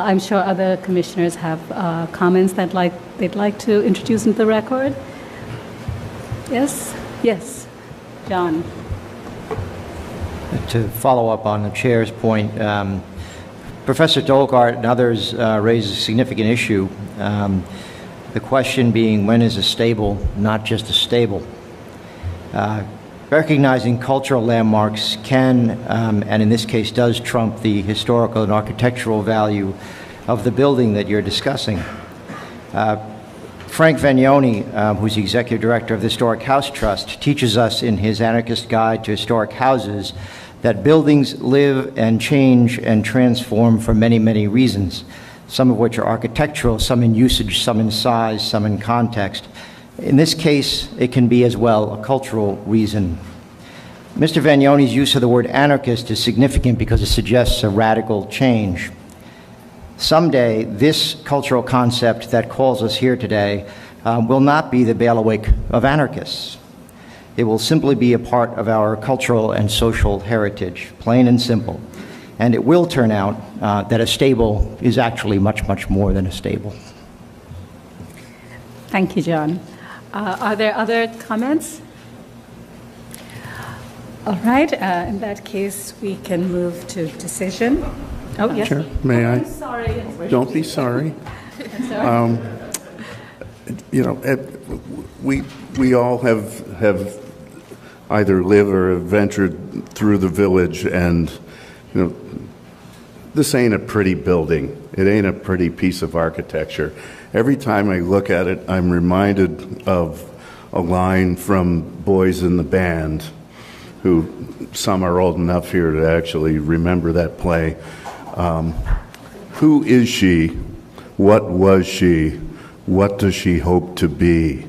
I'm sure other commissioners have comments that they'd like to introduce into the record. Yes? Yes. John. To follow up on the chair's point, Professor Dolgart and others raise a significant issue. The question being, when is a stable not just a stable? Recognizing cultural landmarks can, and in this case does, trump the historical and architectural value of the building that you're discussing. Frank Vagnone, who's the executive director of the Historic House Trust, teaches us in his Anarchist Guide to Historic Houses that buildings live and change and transform for many, many reasons, some of which are architectural, some in usage, some in size, some in context. In this case, it can be as well a cultural reason. Mr. Vagnone's use of the word anarchist is significant because it suggests a radical change. Someday, this cultural concept that calls us here today will not be the bailiwick of anarchists. It will simply be a part of our cultural and social heritage, plain and simple. And it will turn out that a stable is actually much, much more than a stable. Thank you, John. Are there other comments? All right. In that case, we can move to decision. Oh, yes. Sure. May I? I'm sorry. Don't be sorry. I'm sorry. You know, we all have either lived or ventured through the village, and you know, this ain't a pretty building. It ain't a pretty piece of architecture. Every time I look at it, I'm reminded of a line from Boys in the Band, who some are old enough here to actually remember that play. Who is she? What was she? What does she hope to be?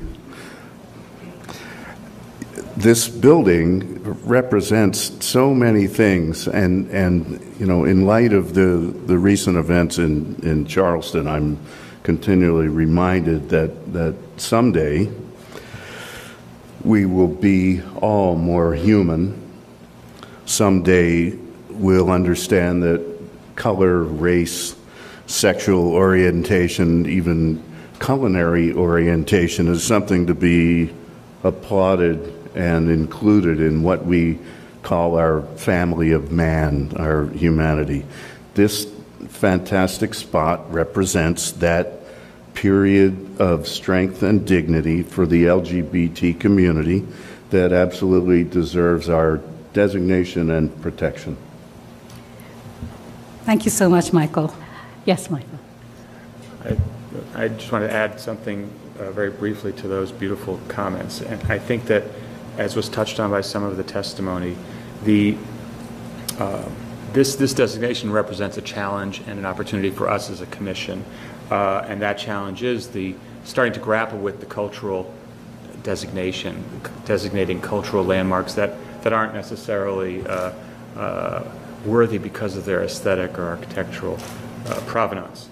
This building represents so many things, and you know, in light of the recent events in Charleston, I'm continually reminded that someday we will be all more human. Someday we'll understand that color, race, sexual orientation, even culinary orientation is something to be applauded and included in what we call our family of man, our humanity. This fantastic spot represents that period of strength and dignity for the LGBT community that absolutely deserves our designation and protection. Thank you so much, Michael. Yes, Michael. I just want to add something very briefly to those beautiful comments. And I think that, as was touched on by some of the testimony, this designation represents a challenge and an opportunity for us as a commission. And that challenge is starting to grapple with the cultural designation, designating cultural landmarks that aren't necessarily worthy because of their aesthetic or architectural provenance.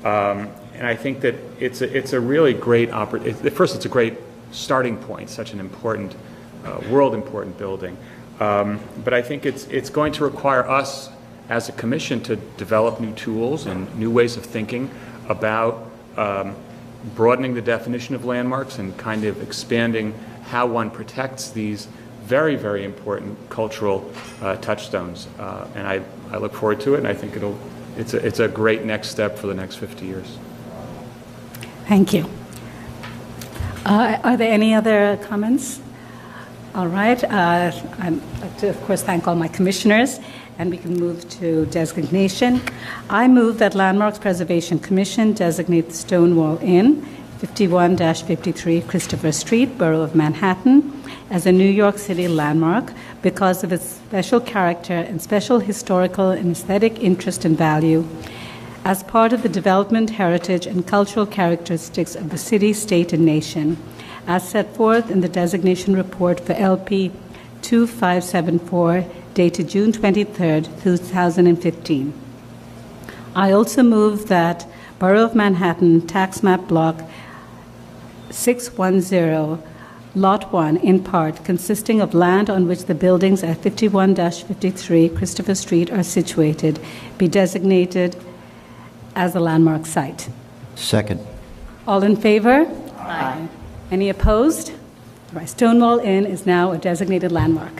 And I think that it's a really great opportunity. First, it's a great starting point, such an important, world-important building. But I think it's going to require us as a commission to develop new tools and new ways of thinking about broadening the definition of landmarks and kind of expanding how one protects these very, very important cultural touchstones. And I look forward to it, and I think it's a great next step for the next 50 years. Thank you. Are there any other comments? All right. I'd like to, of course, thank all my commissioners, and we can move to designation. I move that Landmarks Preservation Commission designate the Stonewall Inn, 51-53 Christopher Street, Borough of Manhattan, as a New York City landmark because of its special character and special historical and aesthetic interest and value as part of the development, heritage, and cultural characteristics of the city, state, and nation, as set forth in the designation report for LP 2574, dated June 23, 2015. I also move that Borough of Manhattan Tax Map Block 610, Lot 1, in part, consisting of land on which the buildings at 51-53 Christopher Street are situated, be designated as a landmark site. Second. All in favor? Aye. Any opposed? All right, Stonewall Inn is now a designated landmark.